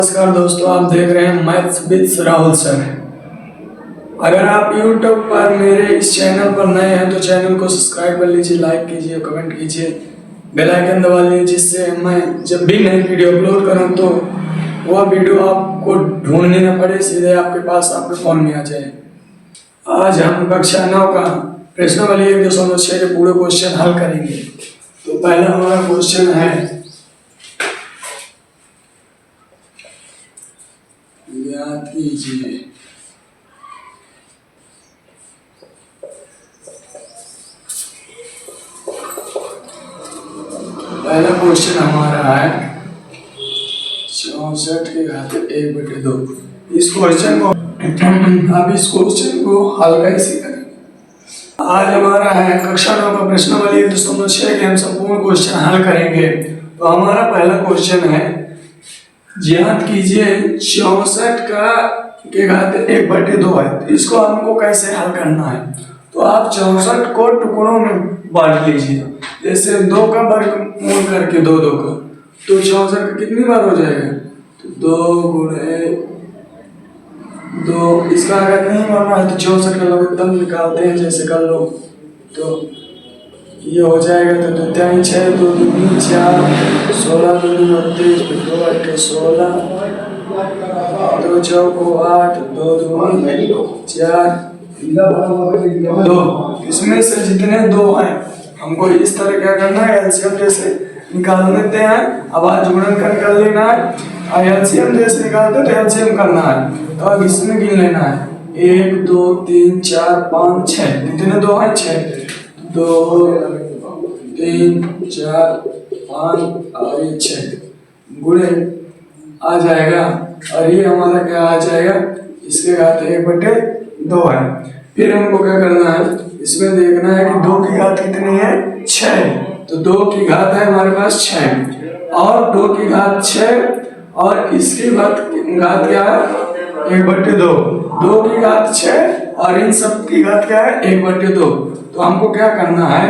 नमस्कार दोस्तों, आप देख रहे हैं मैथ्स विद राहुल सर। अगर आप YouTube पर मेरे इस चैनल पर नए हैं तो चैनल को सब्सक्राइब कर लीजिए, लाइक कीजिए, कमेंट कीजिए, बेल आइकन दबा लीजिए, जिससे मैं जब भी नई वीडियो अपलोड करूं तो वह वीडियो आपको ढूंढनी न पड़े, सीधे आपके पास आपके फ़ोन में आ जाए। आज हम कक्षा 9 का प्रश्नावली 1.6 के पूरे क्वेश्चन हल करेंगे। तो पहला हमारा क्वेश्चन है, याद कीजिए। पहला क्वेश्चन हमारा है 64 के घात 1/2। इस क्वेश्चन को अब इस क्वेश्चन को हल कैसे करेंगे। आज हमारा है कक्षा 9 का प्रश्नावली 1.6 के हम संपूर्ण क्वेश्चन हल करेंगे। तो हमारा पहला क्वेश्चन है, ज्ञात कीजिए 64 के घात 1/2 है। तो इसको हमको कैसे हल करना है। तो आप 64 को टुकड़ों में बांट लीजिए, जैसे 2 का वर्गमूल करके 2 का, तो 64 का कितनी बार हो जाएगा, तो 2 गुणे 2। इसका अगर नहीं मानना है तो 64 का लोग एकदम निकालते हैं, जैसे कर लो तो ये हो जाएगा। तो 2 3 6, 2 2 4, 16 2 32, 2 8 16, 2 4 8, 2 2 4 2। इसमें से जितने 2 हैं हमको इस तरह क्या करना है, एलसीएम जैसे निकाल लेते हैं। अब आज गुणनखंड कर लेना है, और एलसीएम जैसे निकालते तो एलसीएम करना है। तो अब इसमें गिन लेना है 1 2 3 4 5 6। कितने 2 हैं, 6। 2 3 4 5 और ये 6 गुणे आ जाएगा, और ये हमारा क्या आ जाएगा, इसके घात 1/2 है। फिर हमको क्या करना है, इसमें देखना है कि 2 की घात कितनी है, 6। तो 2 की घात है हमारे पास 6, और 2 की घात 6, और इसकी घात क्या है, 1/2। 2 की घात 6 और इन सब की घात क्या है, 1/2। तो हमको क्या करना है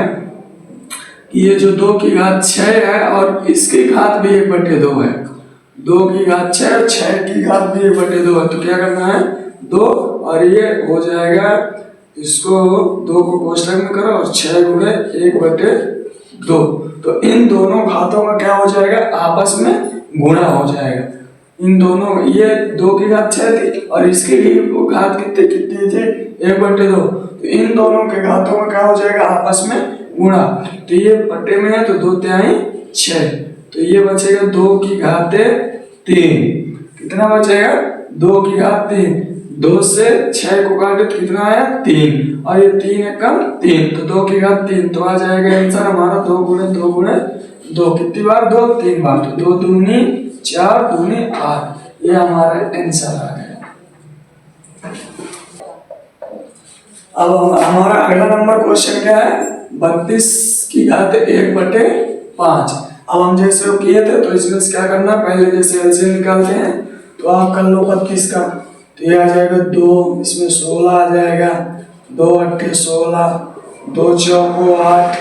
कि ये जो 2 की घात 6 है और इसकी घात भी 1/2 है। 2 की घात 6, 6 की घात भी 1/2 है। तो क्या करना है, 2, और ये हो जाएगा, इसको 2 को कोष्ठक में करो और 6 गुणे 1/2। तो इन दोनों घातों का क्या हो जाएगा, आपस में गुणा हो जाएगा। इन दोनों, ये 2 की घात 6 थी और इसकी भी घात कितनी थी, 1/2। तो इन दोनों के घातों का क्या हो जाएगा, आपस में गुणा। तो ये बट्टे में है तो 2 3 6, तो ये बचेगा 2 की घात 3। कितना बचेगा, 2 की घात 3। 2 से 6 को काटे तो कितना आया, 3, और ये 3 एकम 3, तो 2 की घात 3। तो आ जाएगा आंसर हमारा 2 गुणे 2 गुणे 2। कितनी बार, 2 3 बार। तो 2 दूनी 4, दूनी 8, ये हमारा आंसर आ गया। अब हमारा अगला नंबर क्वेश्चन क्या है, 32 की घात 1/5। अब हम जैसे किए थे तो इसमें क्या करना, पहले जैसे एलसीएम निकालते हैं। तो आप कर लो 32 का, तो ये आ जाएगा 2, इसमें 16 आ जाएगा, 2 8 16, 2 4 8,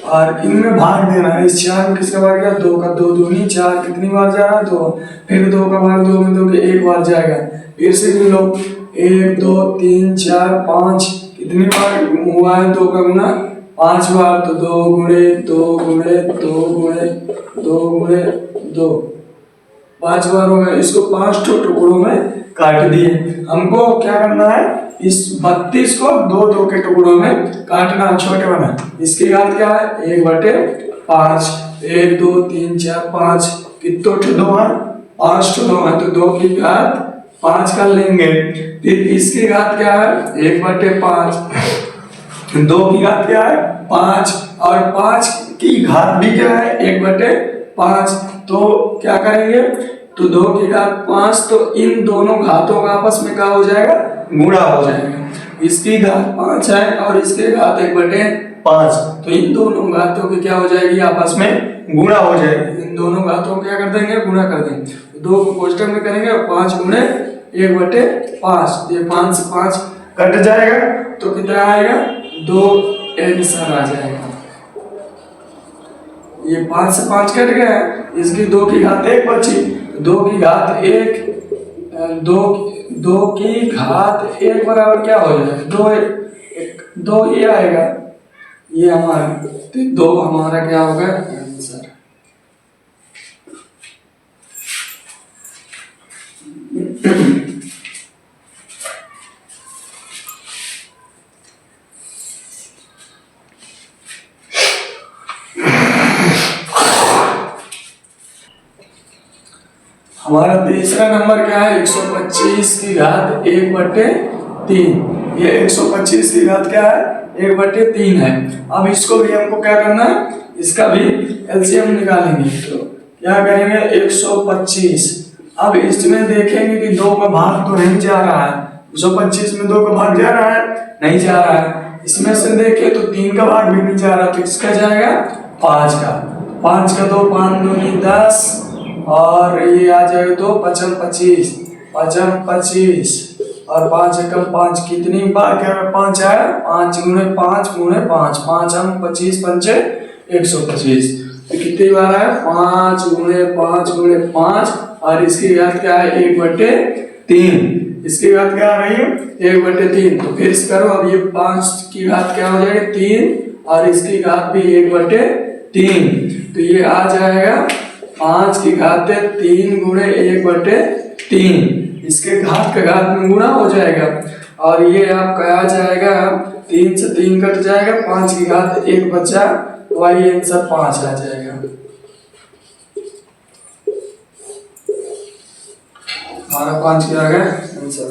और इनमें भाग देना है। इस 4 में किसका भाग गया, 2 का। 2 दूनी 4, कितनी बार जा रहा है, 2। फिर 2 का भाग 2 में 2 के 1 बार जाएगा। फिर से गिन लो, 1 2 3 4 5, कितनी बार हुआ है 2 का गुना, 5 बार। तो 2 गुणे 2 गुणे 2 गुणे 2 गुणे 2, 5 बार हो गया। इसको 5 टुकड़ों में काट दिए। हमको क्या करना है, इस 32 को 2 2 के टुकड़ों में काटना, छोटे बना। इसकी घात क्या है, 1/5। 1 2 3 4 5, कितने 2 है, 5 2 है, तो 2 की घात 5 कर लेंगे। फिर इसकी घात क्या है, 1/5। 2 की घात क्या है, 5, और 5 की घात भी क्या है, 1/5। तो क्या करेंगे, तो 2 की घात 5, तो इन दोनों घातों का आपस में क्या हो जाएगा, गुणा हो जाएगा। इसकी घात 5 है और इसके घात 1/5, तो इन दोनों घातों की क्या हो जाएगी, आपस में गुणा हो जाएगी। इन दोनों घातों को क्या कर देंगे, गुणा कर देंगे। 2 को कोष्ठक में करेंगे और 5 गुणे 1/5, ये 5 से 5 कट जाएगा, तो कितना आएगा, 2 आंसर आ जाएगा। ये 5 से 5 कट गया, इसकी 2 की घात 1 बची, 2 की घात 1 2 की घात 1 बराबर क्या हो जाएगा, 2 ही आएगा, ये हमारा, तो 2 हमारा क्या होगा आंसर। हमारा तीसरा नंबर क्या है, 125 की घात 1/3। ये 125 की घात क्या है, 1/3 है। अब इसको भी हमको क्या करना है, इसका भी एलसीएम निकालेंगे। तो क्या करेंगे, 125, अब इसमें देखेंगे कि 2 का भाग तो नहीं जा रहा है, 125 में 2 का भाग जा रहा है, नहीं जा रहा है। इसमें से देखे तो 3 का भाग भी नहीं जा रहा, तो इसका जाएगा 5 का, 5 का 2, 5 दूनी 10, और ये आ जाएगा 2 5 25, 25 और 5 एकम 5, कितनी बार क्या 5 आया, 5 गुणे 5 गुणे 5, 5 हम 25 पंचे 125, तो कितनी बार आया 5 गुणे 5 गुणे 5, और इसकी घात क्या है 1/3, इसकी घात क्या आ रही है 1/3। तो फिर इस करो, अब ये 5 की घात क्या हो जाएगी 3, और इसकी घात भी 1/3, तो ये आ जाएगा 5 की घात 3 गुणे 1/3, इसके घात का घात में गुणा हो जाएगा, और ये आपका आ जाएगा 3 से 3 कट जाएगा, 5 की घात 1 बचा, वही आंसर 5 आ जाएगा। हमारा 5 क्या आ गया आंसर।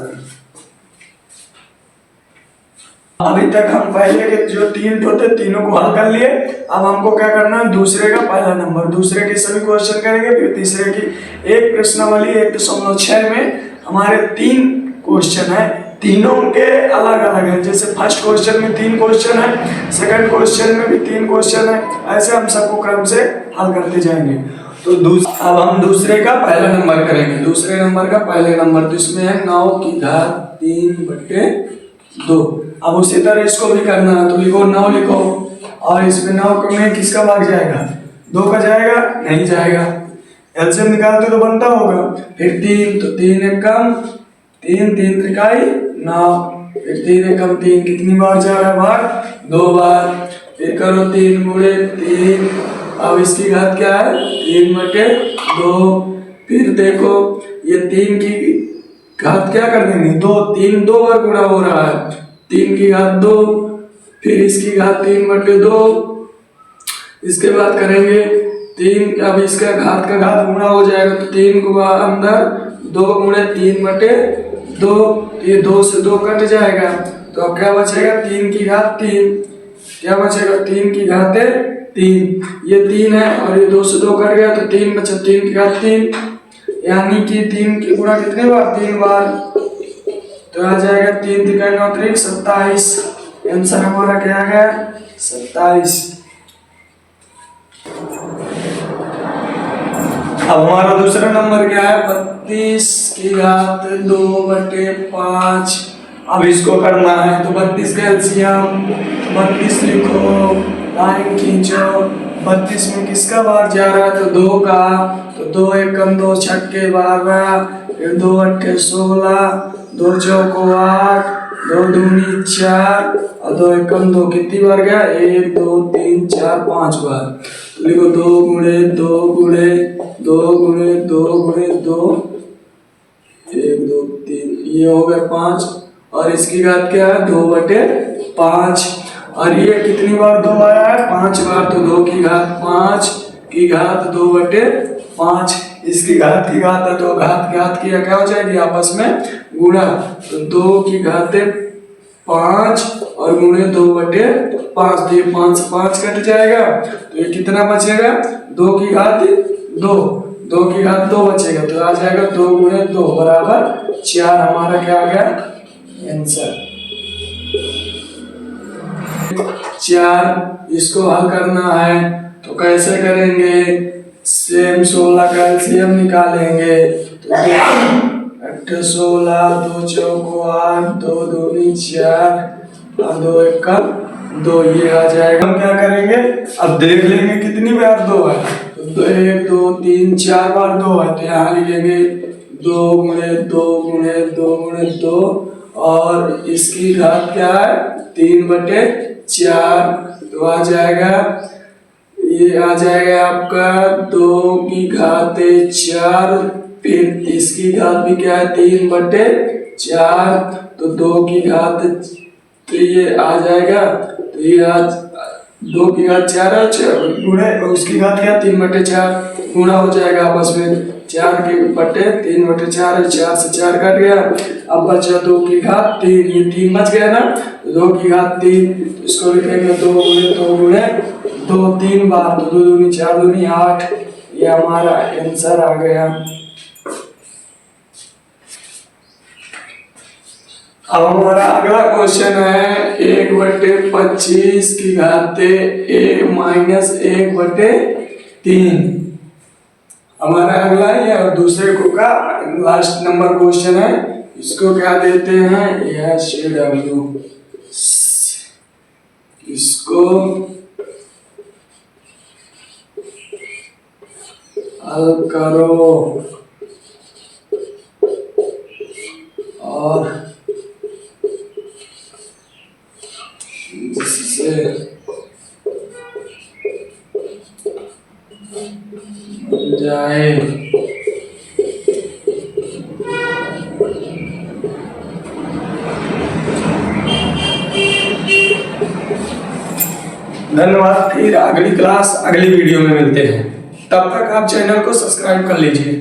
अभी तक हम पहले के जो 3 थे तीनों को हल कर लिए। अब हमको क्या करना है, दूसरे का पहला नंबर, दूसरे के सभी क्वेश्चन करेंगे, फिर तीसरे की एक प्रश्नावली 1.6 में हमारे 3 क्वेश्चन है, तीनों के अलग अलग है। जैसे फर्स्ट क्वेश्चन में 3 क्वेश्चन है, सेकंड क्वेश्चन में भी 3 क्वेश्चन है, ऐसे हम सबको क्रम से हल करते जाएंगे। तो अब हम दूसरे का पहला नंबर करेंगे। दूसरे नंबर का पहले नंबर, तो इसमें है 9 की घात 3/2। अब उसी तरह इसको भी करना है, तो लिखो 9 लिखो, और इसमें 9 में किसका भाग जाएगा, 2 का जाएगा, नहीं जाएगा, एलसीएम निकालते तो बनता होगा। फिर 3, तो 3 एकम 3, 3 त्रिकाई 9, फिर 3 एकम 3, कितनी बार जा रहा है भाग, 2 बार। फिर करो 3 गुणे 3, अब इसकी घात क्या है 3/2। फिर देखो ये 3 की घात क्या कर देंगे 2, 3 2 बार गुणा हो रहा है, 3 की घात 2, फिर इसकी घात 3/2, इसके बाद करेंगे 3, अब इसका घात का घात गुणा हो जाएगा, तो 3 को अंदर 2 गुणे 3/2, ये 2 से 2 कट जाएगा, तो अब क्या बचेगा 3 की घात 3, क्या बचेगा 3 की घात 3, ये 3 है, और ये 2 से 2 कट गया, तो 3 बचा, 3 की घात 3, यानी कि 3 की गुणा कितने बार 3 बार, तो आ जाएगा 3 3 9 3 27, आंसर हमारा क्या आ गया 27। अब हमारा दूसरा नंबर क्या है 32 की घात 2/5। अब इसको करना है, तो 32 का एलसीएम 32 लिखो, लाइन खींचो, 32 में किसका बार जा रहा है, तो 2 का, तो 2 एकम 2 छक्के 12, फिर 2 अट्ठे 16, 2 चौको 8, 2 दूनी 4, और 2 एकम 2, कितनी बार गया 1 2 3 4 5 बार, तो लिखो 2 गुणे 2 गुणे 2 गुणे 2 गुणे 2, 1 2 3, ये हो गया 5, और इसकी घात क्या है 2/5, और ये कितनी बार 2 आया है 5 बार, तो 2 की घात 5 की घात 2/5, इसकी घात की घात है, तो घात की क्या हो जाएगी आपस में गुणा, तो 2 की घात 5 और गुणे 2/5, तो ये 5 से 5 कट जाएगा, तो ये कितना बचेगा 2 की घात 2, 2 की घात 2 बचेगा, तो आ जाएगा 2 गुणे 2 बराबर 4, हमारा क्या आ गया आंसर 4। इसको हल करना है तो कैसे करेंगे, सेम 16 का एलसीएम निकालेंगे, तो 8 16, 2 चौको 8, 2 दूनी 4, और 2 एकम 2 ये आ जाएगा। हम क्या करेंगे, अब देख लेंगे कितनी बार 2 है। तो 1 2 3 4 बार 2 है, तो यहाँ लिखेंगे 2 गुणे 2 गुणे 2 गुणे 2, और इसकी घात क्या है 3/4, तो आ जाएगा, ये आ जाएगा आपका 2 की घात 4, फिर इसकी घात भी क्या है 3/4, तो 2 की घात, तो ये आ जाएगा, तो ये आज 2 की घात 4 है, गुणे उसकी घात क्या 3/4, गुणा हो जाएगा आपस में, 4 के बटे 3/4 है, 4 से 4 कट गया। अब बचा 2 की घात 3, ये 3 बच गया ना, 2 की घात 3, इसको लिखेंगे 2 गुणे 2 गुणे 2 3 बार, तो 2 दूनी 4 दूनी 8, ये हमारा आंसर आ गया। अब हमारा अगला क्वेश्चन है 1/25 की घात -1/3। हमारा अगला है और दूसरे को का लास्ट नंबर क्वेश्चन है, इसको क्या देते हैं SW, इसको हल करो और इससे जाए। धन्यवाद, फिर अगली क्लास अगली वीडियो में मिलते हैं, तब तक आप चैनल को सब्सक्राइब कर लीजिए।